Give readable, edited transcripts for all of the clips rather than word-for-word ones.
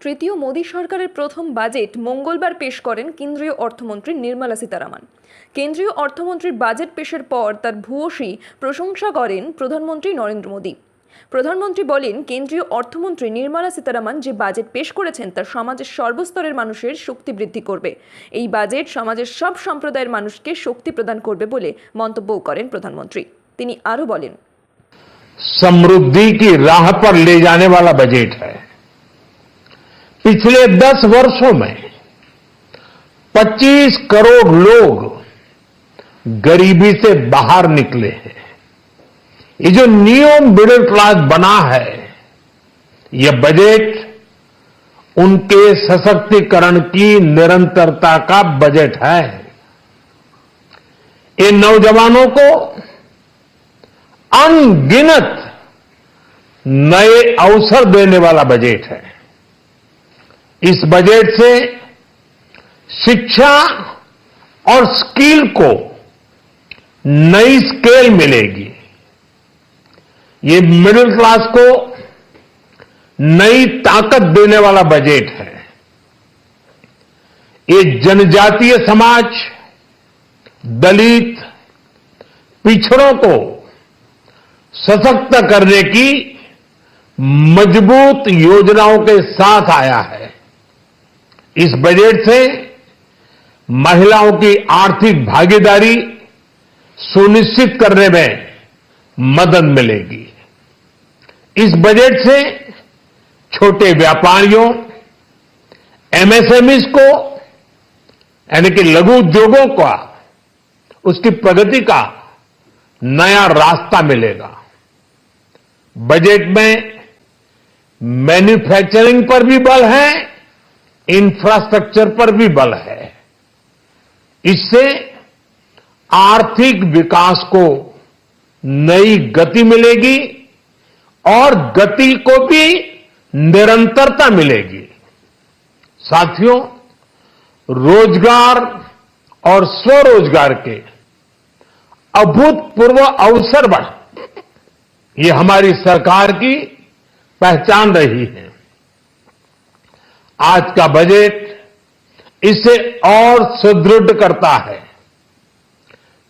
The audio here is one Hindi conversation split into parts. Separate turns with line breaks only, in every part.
তৃতীয় মোদী সরকারের প্রথম বাজেট মঙ্গলবার পেশ করেন কেন্দ্রীয় অর্থমন্ত্রী নির্মলা সীতারামন। কেন্দ্রীয় অর্থমন্ত্রীর বাজেট পেশের পর তার ভূয়সী প্রশংসা করেন প্রধানমন্ত্রী নরেন্দ্র মোদী। প্রধানমন্ত্রী বলেন, কেন্দ্রীয় অর্থমন্ত্রী নির্মলা সীতারামন যে বাজেট পেশ করেছেন তা সমাজের সর্বস্তরের মানুষের শক্তি বৃদ্ধি করবে। এই বাজেট সমাজের সব সম্প্রদায়ের মানুষকে শক্তি প্রদান করবে বলে মন্তব্য করেন প্রধানমন্ত্রী। তিনি আরও বলেন,
समृद्धि की राह पर ले जाने वाला बजट है। पिछले 10 वर्षों में 25 करोड़ लोग गरीबी से बाहर निकले हैं। ये जो न्यू मिडिल क्लास बना है, यह बजट उनके सशक्तिकरण की निरंतरता का बजट है। ये नौजवानों को अनगिनत नए अवसर देने वाला बजट है। इस बजट से शिक्षा और स्किल को नई स्केल मिलेगी। ये मिडिल क्लास को नई ताकत देने वाला बजट है। ये जनजातीय समाज, दलित, पिछड़ों को सशक्त करने की मजबूत योजनाओं के साथ आया है। इस बजट से महिलाओं की आर्थिक भागीदारी सुनिश्चित करने में मदद मिलेगी। इस बजट से छोटे व्यापारियों, एमएसएमईज को यानी कि लघु उद्योगों का उसकी प्रगति का नया रास्ता मिलेगा। बजट में मैन्युफैक्चरिंग पर भी बल है, इंफ्रास्ट्रक्चर पर भी बल है। इससे आर्थिक विकास को नई गति मिलेगी और गति को भी निरंतरता मिलेगी। साथियों, रोजगार और स्वरोजगार के अभूतपूर्व अवसर बढ़, ये हमारी सरकार की पहचान रही है। आज का बजट इसे और सुदृढ़ करता है।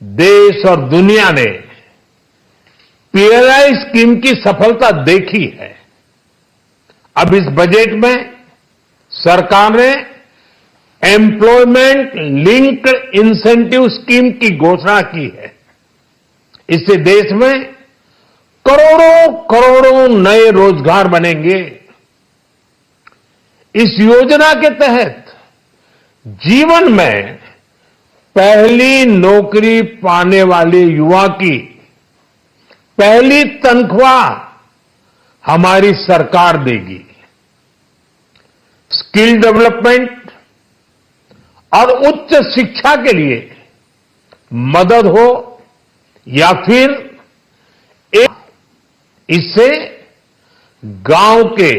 देश और दुनिया ने पीएलआई स्कीम की सफलता देखी है। अब इस बजट में सरकार ने एम्प्लॉयमेंट लिंक्ड इंसेंटिव स्कीम की घोषणा की है। इससे देश में करोड़ों करोड़ों नए रोजगार बनेंगे। इस योजना के तहत जीवन में पहली नौकरी पाने वाले युवा की पहली तनख्वाह हमारी सरकार देगी। स्किल डेवलपमेंट और उच्च शिक्षा के लिए मदद हो या फिर इससे गांव के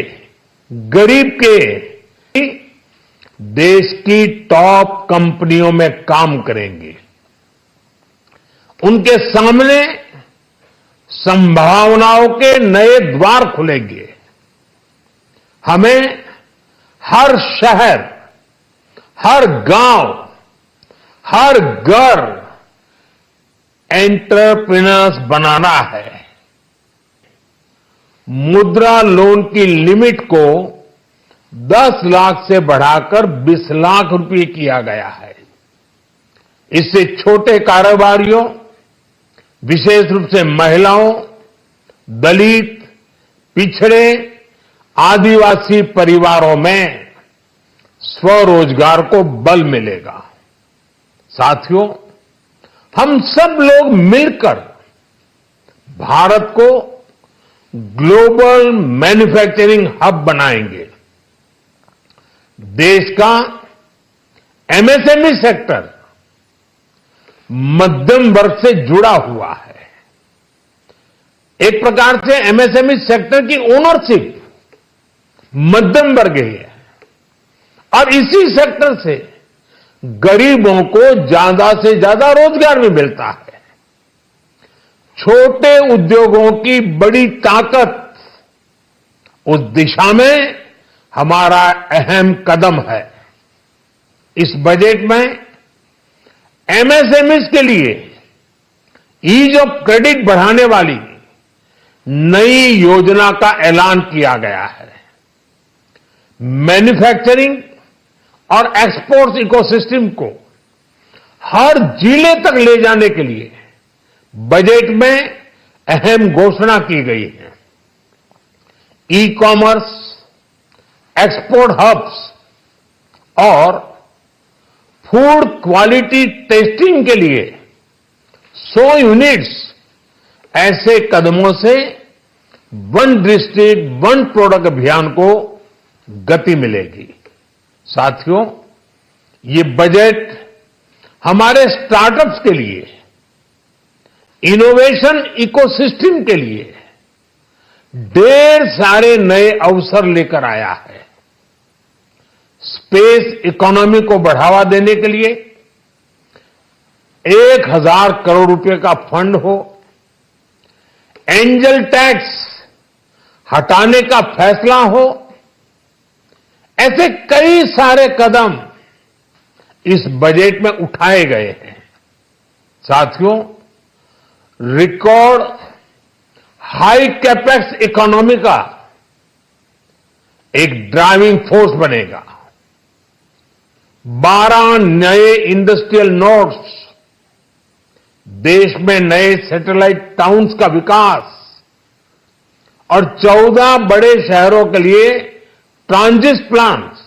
गरीब के देश की टॉप कंपनियों में काम करेंगे। उनके सामने संभावनाओं के नए द्वार खुलेंगे। हमें हर शहर, हर गांव, हर घर एंटरप्रेन्योर्स बनाना है। मुद्रा लोन की लिमिट को 10 लाख से बढ़ाकर 20 लाख रुपए किया गया है। इससे छोटे कारोबारियों, विशेष रूप से महिलाओं, दलित, पिछड़े, आदिवासी परिवारों में स्वरोजगार को बल मिलेगा। साथियों, हम सब लोग मिलकर भारत को ग्लोबल मैन्युफैक्चरिंग हब बनाएंगे। देश का एमएसएमई सेक्टर मध्यम वर्ग से जुड़ा हुआ है। एक प्रकार से एमएसएमई सेक्टर की ओनरशिप मध्यम वर्ग ही है और इसी सेक्टर से गरीबों को ज्यादा से ज्यादा रोजगार भी मिलता है। छोटे उद्योगों की बड़ी ताकत, उस दिशा में हमारा अहम कदम है। इस बजट में एमएसएमईज के लिए ईज ऑफ क्रेडिट बढ़ाने वाली नई योजना का ऐलान किया गया है। मैन्युफैक्चरिंग और एक्सपोर्ट इकोसिस्टम को हर जिले तक ले जाने के लिए बजट में अहम घोषणा की गई है। ई कॉमर्स, एक्सपोर्ट हब्स और फूड क्वालिटी टेस्टिंग के लिए 100 यूनिट्स, ऐसे कदमों से वन डिस्ट्रिक्ट वन प्रोडक्ट अभियान को गति मिलेगी। साथियों, ये बजट हमारे स्टार्टअप्स के लिए, इनोवेशन इकोसिस्टम के लिए ढेर सारे नए अवसर लेकर आया है। स्पेस इकोनॉमी को बढ़ावा देने के लिए 1000 करोड़ रुपए का फंड हो, एंजल टैक्स हटाने का फैसला हो, ऐसे कई सारे कदम इस बजट में उठाए गए हैं। साथियों, रिकॉर्ड हाई कैपेक्स इकोनॉमी का एक ड्राइविंग फोर्स बनेगा। 12 नए इंडस्ट्रियल नोड्स, देश में नए सैटेलाइट टाउन्स का विकास और 14 बड़े शहरों के लिए ट्रांजिट प्लान्स,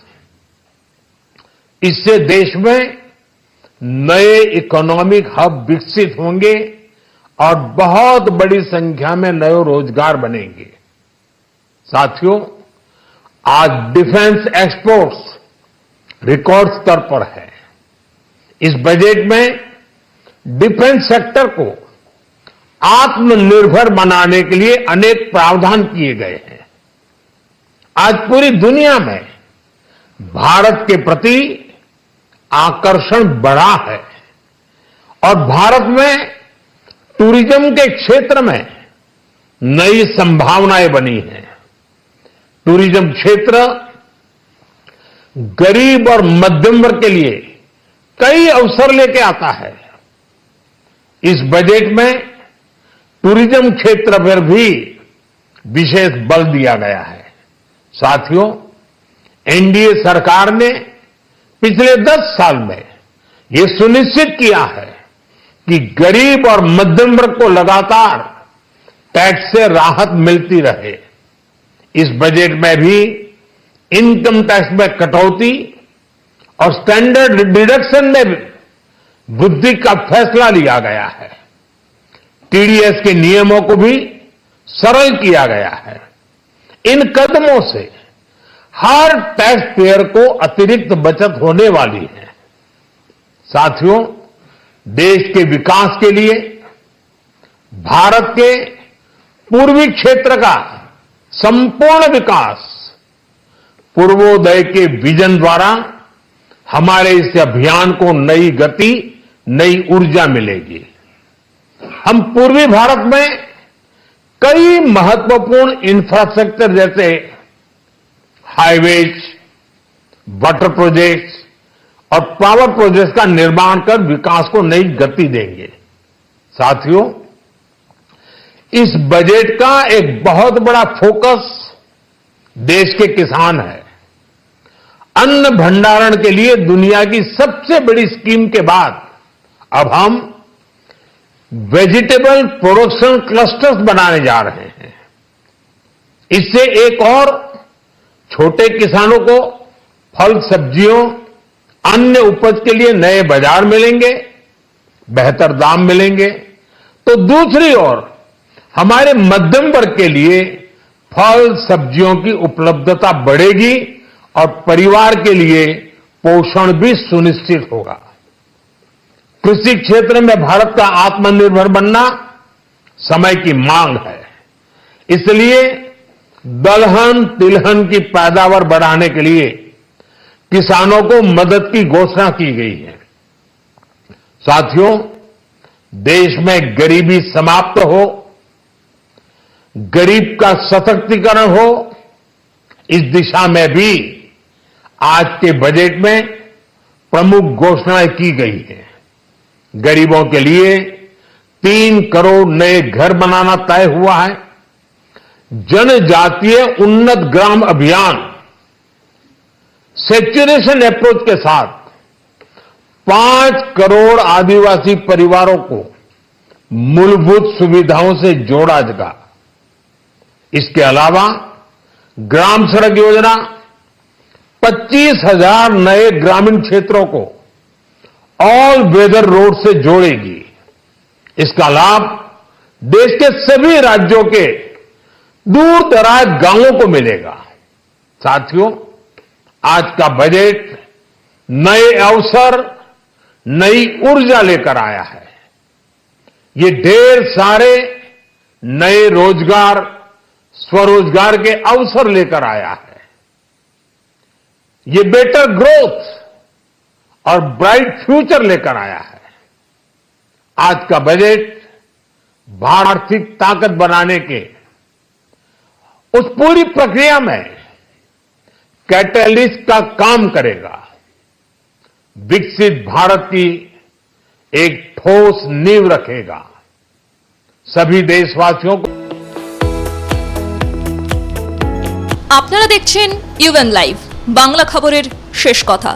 इससे देश में नए इकोनॉमिक हब विकसित होंगे और बहुत बड़ी संख्या में नए रोजगार बनेंगे। साथियों, आज डिफेंस एक्सपोर्ट्स रिकॉर्ड स्तर पर है। इस बजट में डिफेंस सेक्टर को आत्मनिर्भर बनाने के लिए अनेक प्रावधान किए गए हैं। आज पूरी दुनिया में भारत के प्रति आकर्षण बढ़ा है और भारत में टूरिज्म के क्षेत्र में नई संभावनाएं बनी हैं। टूरिज्म क्षेत्र गरीब और मध्यम वर्ग के लिए कई अवसर लेके आता है। इस बजट में टूरिज्म क्षेत्र पर भी विशेष बल दिया गया है। साथियों, एनडीए सरकार ने पिछले 10 साल में ये सुनिश्चित किया है कि गरीब और मध्यम वर्ग को लगातार टैक्स से राहत मिलती रहे। इस बजट में भी इनकम टैक्स में कटौती और स्टैंडर्ड डिडक्शन में वृद्धि का फैसला लिया गया है। टीडीएस के नियमों को भी सरल किया गया है। इन कदमों से हर टैक्स पेयर को अतिरिक्त बचत होने वाली है। साथियों, देश के विकास के लिए भारत के पूर्वी क्षेत्र का संपूर्ण विकास पूर्वोदय के विजन द्वारा हमारे इस अभियान को नई गति, नई ऊर्जा मिलेगी। हम पूर्वी भारत में कई महत्वपूर्ण इंफ्रास्ट्रक्चर जैसे हाईवेज, वाटर प्रोजेक्ट्स और पावर प्रोजेक्ट्स का निर्माण कर विकास को नई गति देंगे। साथियों, इस बजट का एक बहुत बड़ा फोकस देश के किसान है। अन्न भंडारण के लिए दुनिया की सबसे बड़ी स्कीम के बाद अब हम वेजिटेबल प्रोडक्शन क्लस्टर्स बनाने जा रहे हैं। इससे एक और छोटे किसानों को फल, सब्जियों, अन्य उपज के लिए नए बाजार मिलेंगे, बेहतर दाम मिलेंगे। तो दूसरी ओर हमारे मध्यम वर्ग के लिए फल, सब्जियों की उपलब्धता बढ़ेगी और परिवार के लिए पोषण भी सुनिश्चित होगा। कृषि क्षेत्र में भारत का आत्मनिर्भर बनना समय की मांग है। इसलिए दलहन, तिलहन की पैदावार बढ़ाने के लिए किसानों को मदद की घोषणा की गई है। साथियों, देश में गरीबी समाप्त हो, गरीब का सशक्तिकरण हो, इस दिशा में भी आज के बजट में प्रमुख घोषणाएं की गई हैं। गरीबों के लिए 3 करोड़ नए घर बनाना तय हुआ है। जनजातीय उन्नत ग्राम अभियान सेचुरेशन अप्रोच के साथ 5 करोड़ आदिवासी परिवारों को मूलभूत सुविधाओं से जोड़ा जाएगा। इसके अलावा ग्राम सड़क योजना 25,000 नए ग्रामीण क्षेत्रों को ऑल वेदर रोड से जोड़ेगी। इसका लाभ देश के सभी राज्यों के दूर दराज गांवों को मिलेगा। साथियों, आज का बजट नए अवसर, नई ऊर्जा लेकर आया है। ये ढेर सारे नए रोजगार, स्वरोजगार के अवसर लेकर आया है। ये बेटर ग्रोथ और ब्राइट फ्यूचर लेकर आया है। आज का बजट भारत आर्थिक ताकत बनाने के उस पूरी प्रक्रिया में कैटलिस्ट का काम करेगा। विकसित भारत की एक ठोस नींव रखेगा। सभी देशवासियों को
আপনারা দেখছেন ইউএন লাইভ বাংলা খবরের শেষ কথা।